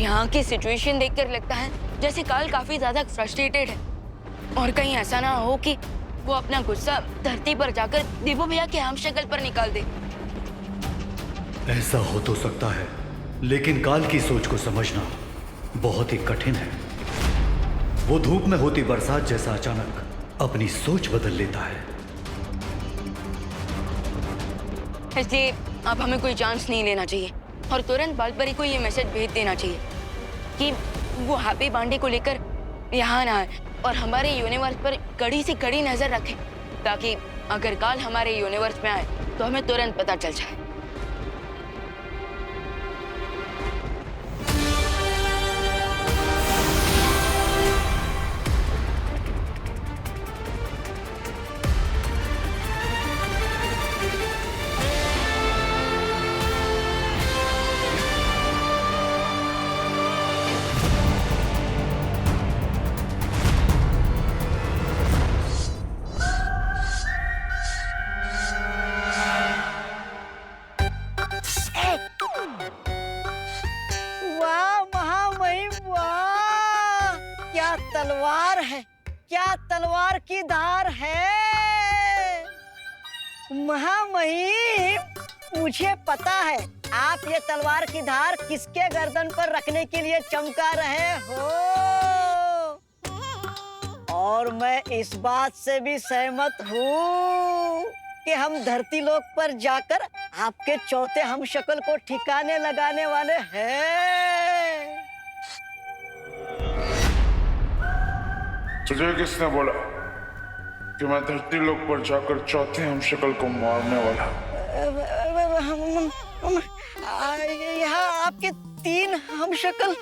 यहाँ की सिचुएशन देखकर लगता है जैसे काल काफी ज्यादा फ्रस्ट्रेटेड है और कहीं ऐसा ना हो कि वो अपना गुस्सा धरती पर जाकर दीपू भैया के हम शक्ल पर निकाल दे। ऐसा हो तो सकता है, लेकिन काल की सोच को समझना बहुत ही कठिन है। वो धूप में होती बरसात जैसा अचानक अपनी सोच बदल लेता है। इसलिए अब हमें कोई चांस नहीं लेना चाहिए और तुरंत बालपरी को ये मैसेज भेज देना चाहिए कि वो हैप्पी बर्थडे को लेकर यहाँ ना आए और हमारे यूनिवर्स पर कड़ी से कड़ी नजर रखे, ताकि अगर काल हमारे यूनिवर्स में आए तो हमें तुरंत पता चल जाए। तलवार है, क्या तलवार की धार है। महामहिम, मुझे पता है आप ये तलवार की धार किसके गर्दन पर रखने के लिए चमका रहे हो, और मैं इस बात से भी सहमत हूँ कि हम धरती लोक पर जाकर आपके चौथे हमशक्ल को ठिकाने लगाने वाले हैं। तुझे किसने बोला कि मैं धरती लोक पर जाकर चौथे हमशक्ल को मारने वाला? यहाँ आपके 3 हमशक्ल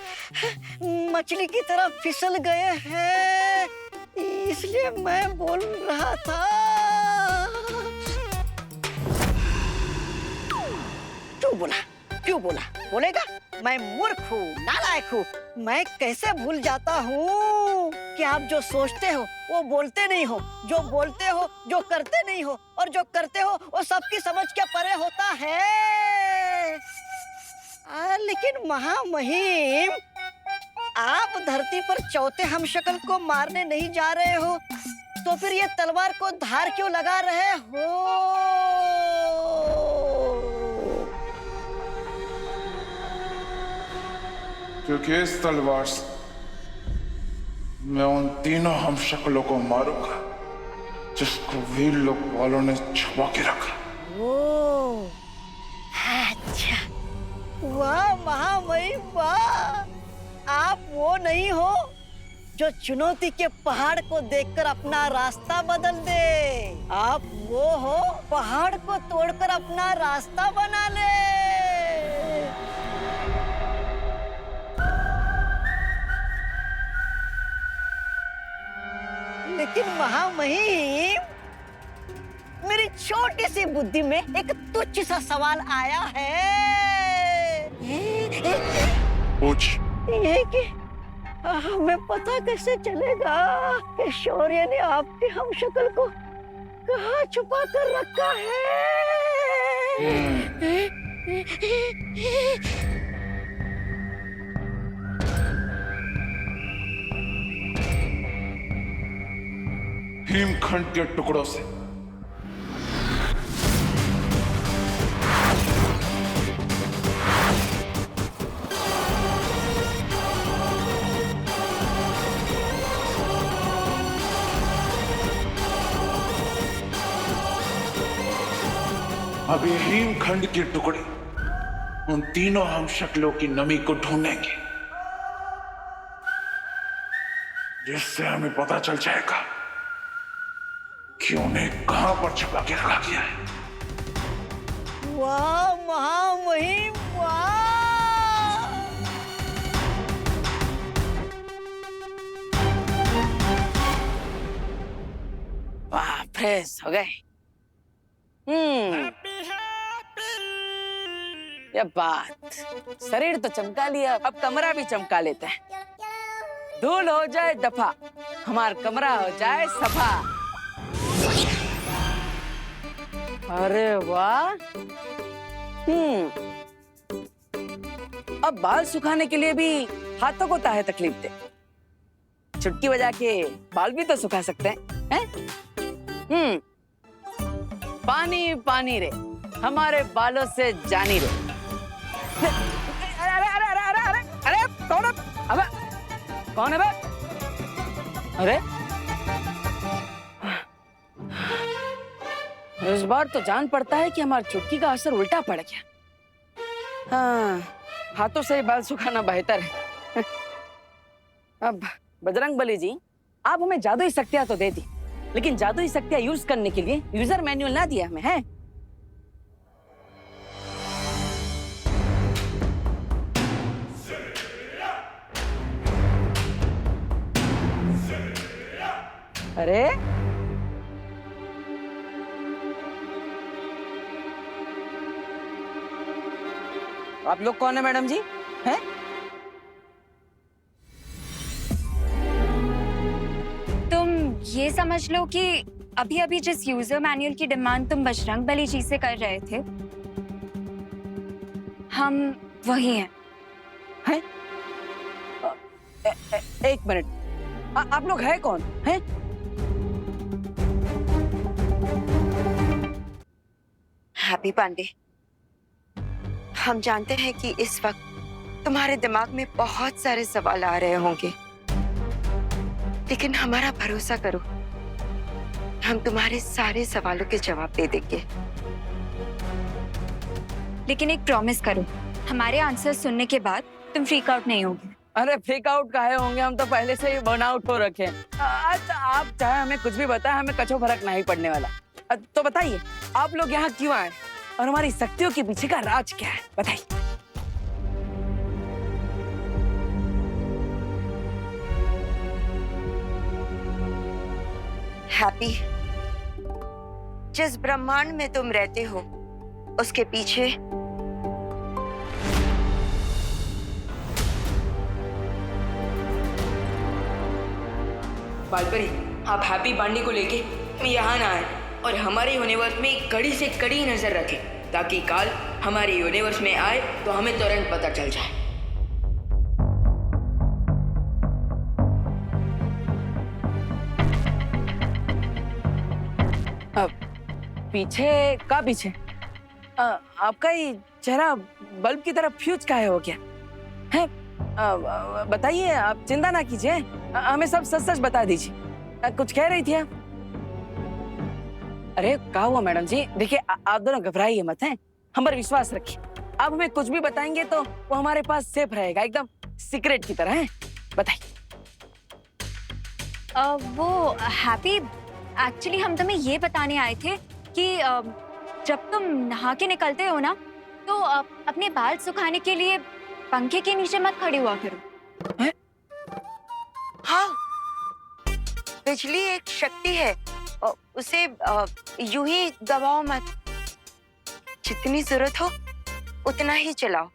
मछली की तरह फिसल गए हैं, इसलिए मैं बोल रहा था। क्यों बोला? बोलेगा? मैं मूर्ख हूँ, नालायक हूँ। मैं कैसे भूल जाता हूँ कि आप जो सोचते हो वो बोलते नहीं हो, जो बोलते हो जो करते नहीं हो, और जो करते हो वो सबकी समझ के परे होता है। लेकिन महामहिम, आप धरती पर चौथे हमशक्ल को मारने नहीं जा रहे हो, तो फिर ये तलवार को धार क्यों लगा रहे हो? क्योंकि इस तलवार से मैं उन तीनों हमशक्लों को मारूंगा जिसको वीर लोक वालों ने छुपा के रखा। ओह, अच्छा, वाह महामहिम वाह। आप वो नहीं हो जो चुनौती के पहाड़ को देखकर अपना रास्ता बदल दे। आप वो हो पहाड़ को तोड़कर अपना रास्ता बना ले। लेकिन महामहिम, मेरी छोटी सी बुद्धि में एक तुच्छ सा सवाल आया है। पूछ। ये कि हमें पता कैसे चलेगा कि शौर्य ने आपके हमशक्ल को कहाँ छुपा कर रखा है? हिमखंड के टुकड़ों से। अब ये हिमखंड के टुकड़े उन तीनों हमशक्लों की नमी को ढूंढेंगे, जिससे हमें पता चल जाएगा कि उन्हें कहां पर छुपा के रखा गया है। वाह महामहिम वाह। वाह, फ्रेश हो गए। ये बात, शरीर तो चमका लिया, अब कमरा भी चमका लेते हैं। धूल हो जाए दफा, हमार कमरा हो जाए सफा। अरे वाह। अब बाल सुखाने के लिए भी हाथों को काहे तकलीफ दे? चुटकी बजा के बाल भी तो सुखा सकते हैं? पानी पानी रे, हमारे बालों से जानी रे। अरे अरे अरे अरे अरे अरे कौन है? अबे कौन है बे? अरे इस बार तो जान पड़ता है कि हमारी चुटकी का असर उल्टा पड़ गया। हाँ, हाथों से ही बाल सुखाना बेहतर है। अब बजरंग बली जी, आप हमें जादुई शक्तियां तो दे दी, लेकिन जादुई शक्तियां यूज करने के लिए यूजर मैनुअल ना दिया हमें, है? अरे आप लोग कौन है मैडम जी? हैं? तुम ये समझ लो कि अभी अभी जिस यूजर मैनुअल की डिमांड तुम बजरंग बली जी से कर रहे थे, हम वही हैं। हैं? एक मिनट, आप लोग हैं कौन? हैं? हैप्पी पांडे, हम जानते हैं कि इस वक्त तुम्हारे दिमाग में बहुत सारे सवाल आ रहे होंगे, लेकिन हमारा भरोसा करो, हम तुम्हारे सारे सवालों के जवाब दे देंगे। लेकिन एक प्रॉमिस करो, हमारे आंसर सुनने के बाद तुम फ्रीक आउट नहीं होगे। अरे फ्रीक आउट काहे होंगे, हम तो पहले से ही बर्न आउट हो रखे हैं। अच्छा, आप चाहे हमें कुछ भी बताएं, हमें कछो फर्क नहीं पड़ने वाला। तो बताइए, आप लोग यहाँ क्यों आए और हमारी शक्तियों के पीछे का राज क्या है? बताइए। हैप्पी, जिस ब्रह्मांड में तुम रहते हो उसके पीछे बालपरी, आप हैप्पी पांडे को लेके यहाँ ना आए और हमारे यूनिवर्स में कड़ी से कड़ी नजर रखें, ताकि काल हमारे यूनिवर्स में आए तो हमें तुरंत पता चल जाए। अब पीछे का पीछे? आपका ही चेहरा बल्ब की तरह फ्यूज काहे हो गया है? बताइए, आप चिंता ना कीजिए, हमें सब सच सच बता दीजिए। कुछ कह रही थी आप? अरे क्या हुआ मैडम जी? देखिए, आप दोनों घबराइए मत, हैं? हम पर विश्वास रखिए। आप हमें कुछ भी बताएंगे तो वो हमारे पास सेफ रहेगा, एकदम सीक्रेट की तरह, है? बताइए। वो हैप्पी, एक्चुअली हम तुम्हें ये बताने आए थे कि जब तुम नहा के निकलते हो ना, तो अपने बाल सुखाने के लिए पंखे के नीचे मत खड़े हुआ करो। है? हाँ, बिजली एक शक्ति है, उसे यूं ही दबाओ मत, जितनी जरूरत हो उतना ही चलाओ,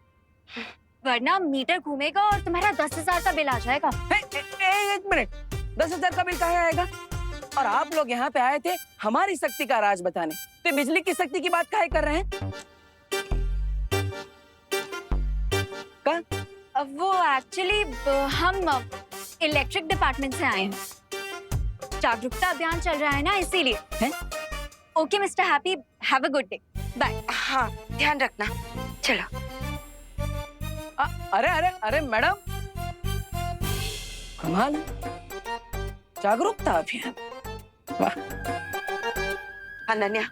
वरना मीटर घूमेगा और तुम्हारा 10,000 का बिल आ जाएगा। एक मिनट, 10,000 का बिल कहाँ आएगा? और आप लोग यहाँ पे आए थे हमारी शक्ति का राज बताने, तो बिजली की शक्ति की बात काहे कर रहे हैं? वो एक्चुअली हम इलेक्ट्रिक डिपार्टमेंट से आए हैं, जागरूकता अभियान चल रहा है ना, इसीलिए। हैं? Okay mister Happy, have a good day, bye. हाँ, ध्यान रखना, चलो। अरे अरे अरे मैडम, कमाल, जागरूकता अभियान, वाह। अनन्या,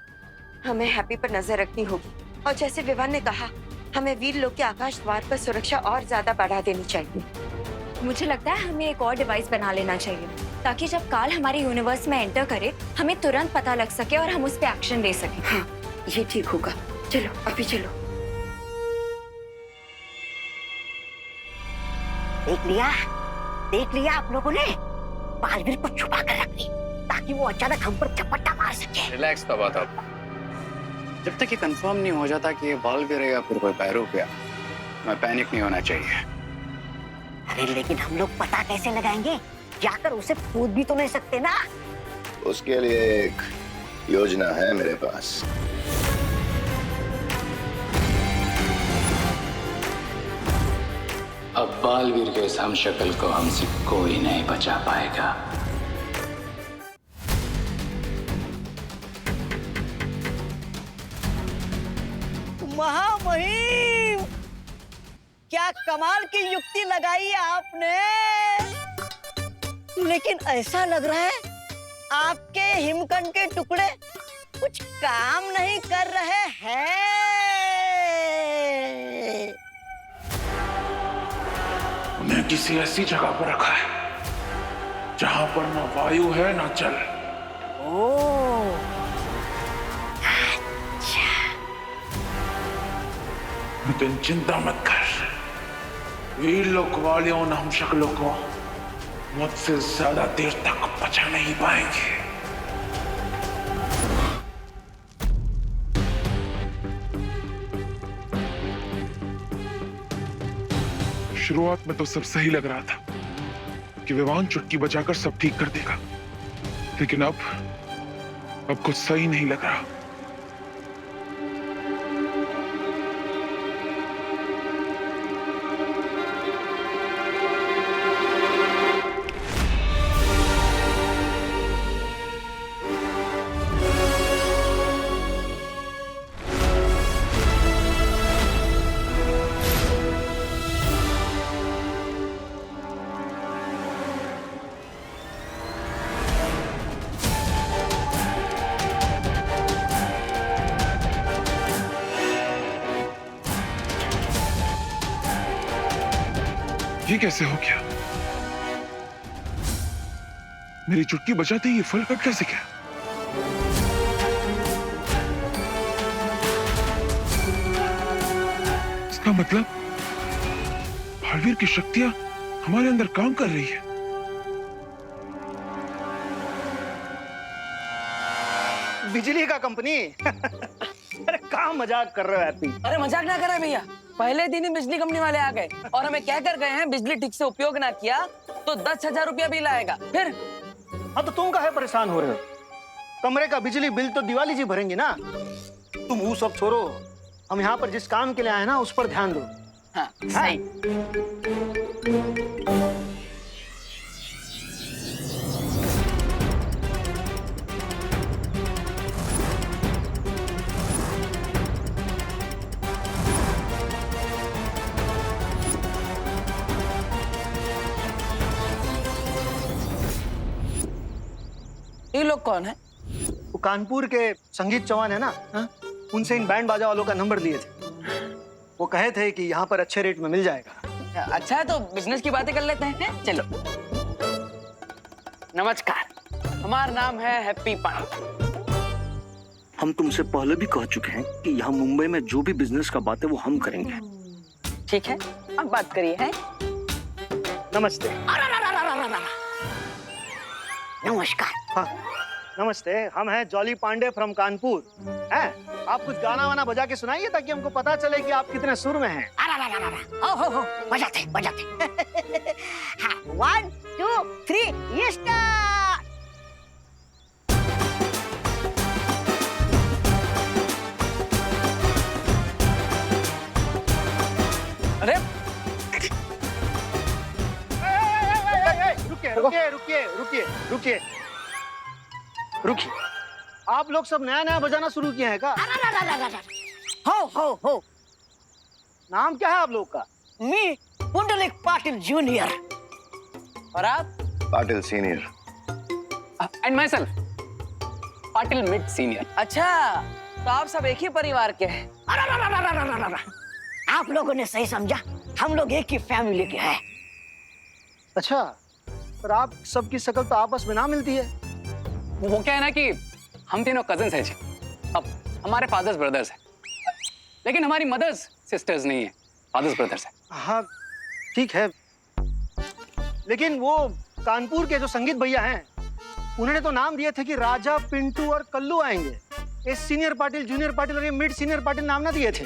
हमें हैप्पी पर नजर रखनी होगी, और जैसे विवान ने कहा, हमें वीर लोक के आकाश द्वार पर सुरक्षा और ज्यादा बढ़ा देनी चाहिए। मुझे लगता है हमें एक और डिवाइस बना लेना चाहिए, ताकि जब काल हमारे यूनिवर्स में एंटर करे, हमें तुरंत पता लग सके और हम उस पर एक्शन ले सकें। हाँ, ये ठीक होगा। चलो, अभी चलो। देख लिया आप लोगों ने? बालवीर को छुपा कर रख दी, ताकि वो अचानक हम पर झपट्टा मार सके। रिलैक्स का बात आप, जब तक ये कंफर्म नहीं हो जाता कि ये बालवीर है या फिर कोई पैरों या, मैं पैनिक नहीं होना चाहिए। अरे लेकिन हम लोग पता कैसे लगाएंगे? जाकर उसे पूछ भी तो नहीं सकते ना। उसके लिए एक योजना है मेरे पास। अब बालवीर के इस हमशक्ल को हमसे कोई नहीं बचा पाएगा। महामहिम, क्या कमाल की युक्ति लगाई है आपने। लेकिन ऐसा लग रहा है आपके हिमकंड के टुकड़े कुछ काम नहीं कर रहे हैं। उन्हें किसी ऐसी जगह पर रखा है जहां पर ना वायु है ना जल। ओह, लेकिन चिंता मत कर, वीर लोक वालियों उन हमशक्लों को मुझसे ज्यादा देर तक बचा नहीं पाएंगे। शुरुआत में तो सब सही लग रहा था कि विवान चुटकी बजाकर सब ठीक कर देगा, लेकिन अब कुछ सही नहीं लग रहा। ये कैसे हो गया? मेरी चुटकी बजाते ही ये फल कट कैसे गया? इसका मतलब बालवीर की शक्तियां हमारे अंदर काम कर रही है। बिजली का कंपनी। अरे कहाँ मजाक कर रहे हो हैप्पी? अरे मजाक ना करे भैया, पहले दिन ही बिजली कंपनी वाले आ गए और हमें कह कर गए हैं बिजली ठीक से उपयोग ना किया तो 10,000 रुपया बिल आएगा। फिर हाँ तो तुम काहे परेशान हो रहे हो? कमरे का बिजली बिल तो दिवाली जी भरेंगी ना। तुम वो सब छोड़ो, हम यहाँ पर जिस काम के लिए आए ना उस पर ध्यान दो। हाँ सही। ये लोग कौन है? वो कानपुर के संगीत चौहान है ना, हाँ? उनसे इन बैंड बाजा वालों का नंबर लिए थे। वो कहे थे कि यहाँ पर अच्छे रेट में मिल जाएगा। अच्छा है तो बिजनेस की बातें कर लेते हैं। चलो। नमस्कार, हमारा नाम है हैप्पी पांडे। हम तुमसे पहले भी कह चुके हैं कि यहाँ मुंबई में जो भी बिजनेस का बात है वो हम करेंगे। ठीक है, अब बात करिए। है नमस्ते। नमस्कार। हाँ नमस्ते, हम हैं जॉली पांडे फ्रॉम कानपुर। हैं? आप कुछ गाना वाना बजा के सुनाइए ताकि हमको पता चले कि आप कितने सुर में हैं। हो बजाते बजाते। हाँ, 1 2 3 ये स्टार्ट। अरे रुकिए। आप लोग सब नया नया बजाना शुरू किए हैं क्या? हो नाम क्या है आप लोग का? मी पुंडलिक पाटिल जूनियर। और आप? Patil senior. And my self Patil mid senior. अच्छा, तो आप सब एक ही परिवार के हैं। आप लोगों ने सही समझा, हम लोग एक ही फैमिली के हैं। अच्छा, पर आप सबकी शक्ल तो आपस में ना मिलती है। वो क्या है ना कि हम तीनों कजिन्स हैं जी। अब हमारे फादर्स ब्रदर्स हैं, लेकिन हमारी मदर्स सिस्टर्स नहीं है, फादर्स ब्रदर्स हैं। हाँ ठीक है, लेकिन वो कानपुर के जो संगीत भैया हैं उन्होंने तो नाम दिए थे कि राजा, पिंटू और कल्लू आएंगे। ये सीनियर पाटिल, जूनियर पाटिल और ये मिड सीनियर पाटिल नाम ना दिए थे।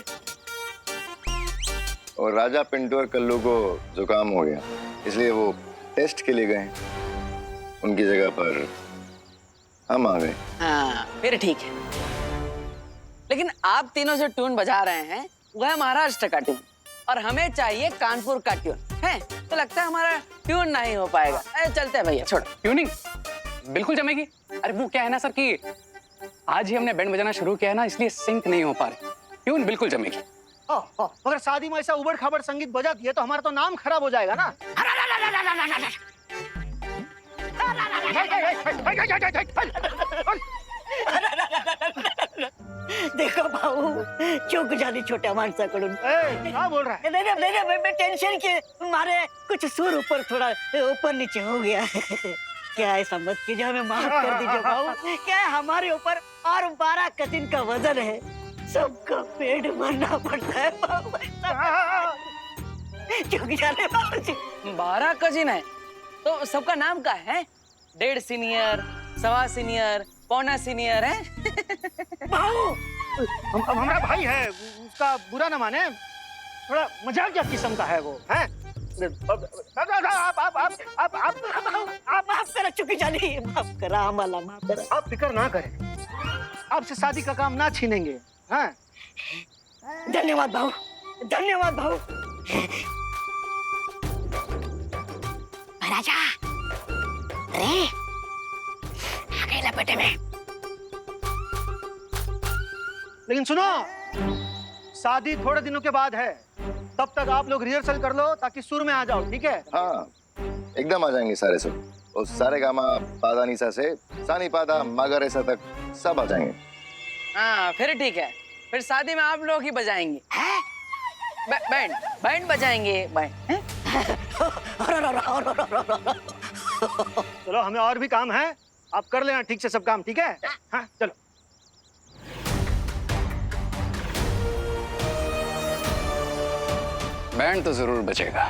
और राजा, पिंटू और कल्लू को जुकाम हो गया, इसलिए वो टेस्ट के लिए गए। उनकी जगह पर हम आ गए। हाँ फिर ठीक है, लेकिन आप तीनों जो ट्यून बजा रहे हैं वह है महाराष्ट्र का ट्यून और हमें चाहिए कानपुर का ट्यून। हैं तो लगता है हमारा ट्यून नहीं हो पाएगा। चलते हैं भैया, छोड़ो। ट्यूनिंग बिल्कुल जमेगी। अरे वो क्या है ना सर कि आज ही हमने बैंड बजाना शुरू किया है ना, इसलिए सिंक नहीं हो पा रहे। ट्यून बिल्कुल जमेगी। अगर शादी में ऐसा उबड़ खाबड़ संगीत बजा दिए तो हमारा तो नाम खराब हो जाएगा ना। देखो भाऊ, चूक झाली छोट्या माणसाकडून। क्या बोल रहा है? नहीं, मैं टेंशन के मारे कुछ सुर ऊपर थोड़ा ऊपर नीचे हो गया। क्या ऐसा मत कीजिए, हमें माफ कर दीजिए भाऊ। क्या है, हमारे ऊपर और 12 कजिन का वजन है, सबका पेट भरना पड़ता है भाऊ। चूक झाले भाऊ जी। 12 कजिन है तो सबका नाम क्या है? 1.5 सीनियर, 1.25 सीनियर, 1.25 सीनियर है। भाऊ हमारा भाई है, उसका बुरा ना माने, थोड़ा मजाकिया किस्म का है वो, हैं? आप माफ करा चुकी जानी, माफ करा आम्हाला, माफ करा। आप फिक्र ना करें, आपसे शादी का काम ना छीनेंगे। हाँ, धन्यवाद भाऊ, धन्यवाद भाऊ। राजा रे आ गई लपेटे में। लेकिन सुनो, शादी थोड़े दिनों के बाद है, तब तक आप लोग रिहर्सल कर लो ताकि सुर में आ जाओ, ठीक है? हाँ, एकदम आ जाएंगे सारे सब। और सारे गामा पादा निसा से सानी पादा मागा रेसा तक सब आ जाएंगे। हाँ, फिर ठीक है। फिर शादी में आप लोग ही बजाएंगे। बैंड बैंड बजाएंगे, बैंड। चलो, हमें और भी काम है, आप कर लेना ठीक से सब काम, ठीक है? हाँ, चलो। बैंड तो जरूर बचेगा,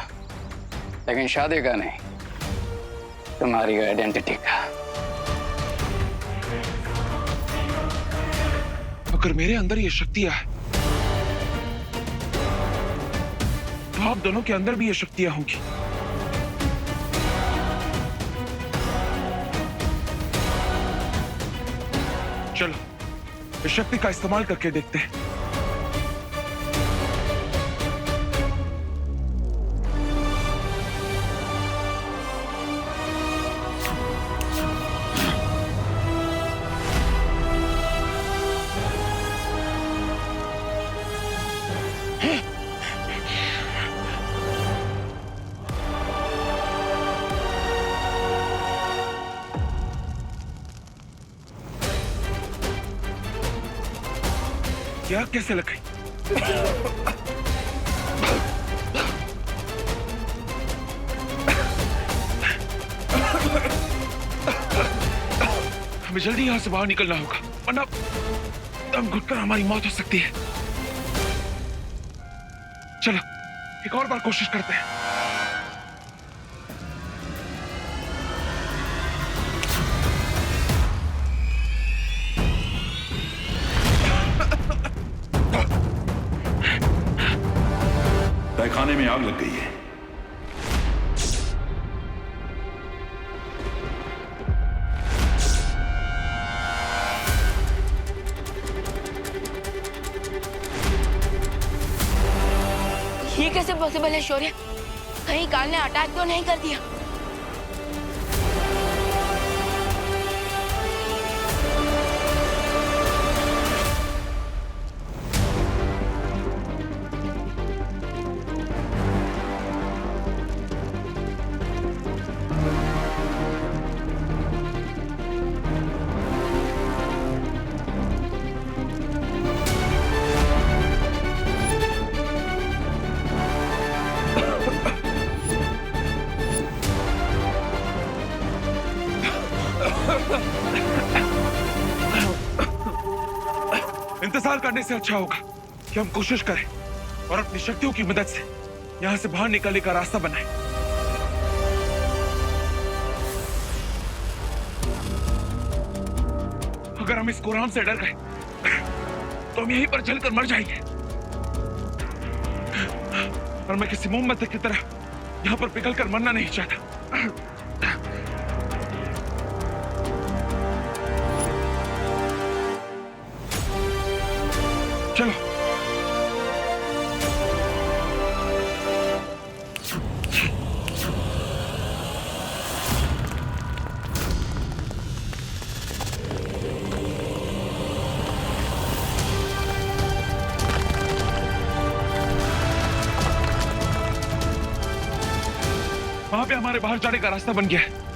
लेकिन शादी का नहीं, तुम्हारी आइडेंटिटी का। अगर मेरे अंदर ये शक्तियां है तो आप दोनों के अंदर भी ये शक्तियां होंगी। चलो, इस शक्ति का इस्तेमाल करके देखते हैं। क्या कैसे लग गई? हमें जल्दी यहां से बाहर निकलना होगा, वरना दम घुटकर हमारी मौत हो सकती है। चलो, एक और बार कोशिश करते हैं। तहखाने में आग लग गई है। ये कैसे पॉसिबल है शौर्य? कहीं काल ने अटैक तो नहीं कर दिया? इंतजार करने से अच्छा होगा कि हम कोशिश करें और अपनी शक्तियों की मदद से यहां से बाहर निकलने का रास्ता बनाएं। अगर हम इस कुरान से डर गए तो हम यहीं पर जलकर मर जाएंगे, और मैं किसी मोमबत्ती की तरह यहां पर पिघलकर मरना नहीं चाहता। चलो। वहां पे हमारे बाहर जाने का रास्ता बन गया है।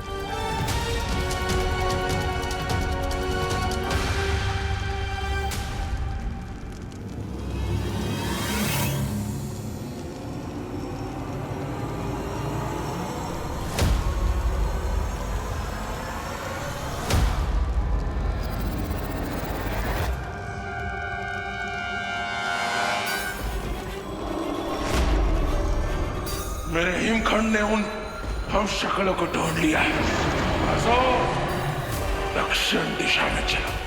मेरे हिमखंड ने उन हम शक्लों को ढूंढ लिया है। दक्षिण दिशा में चलो।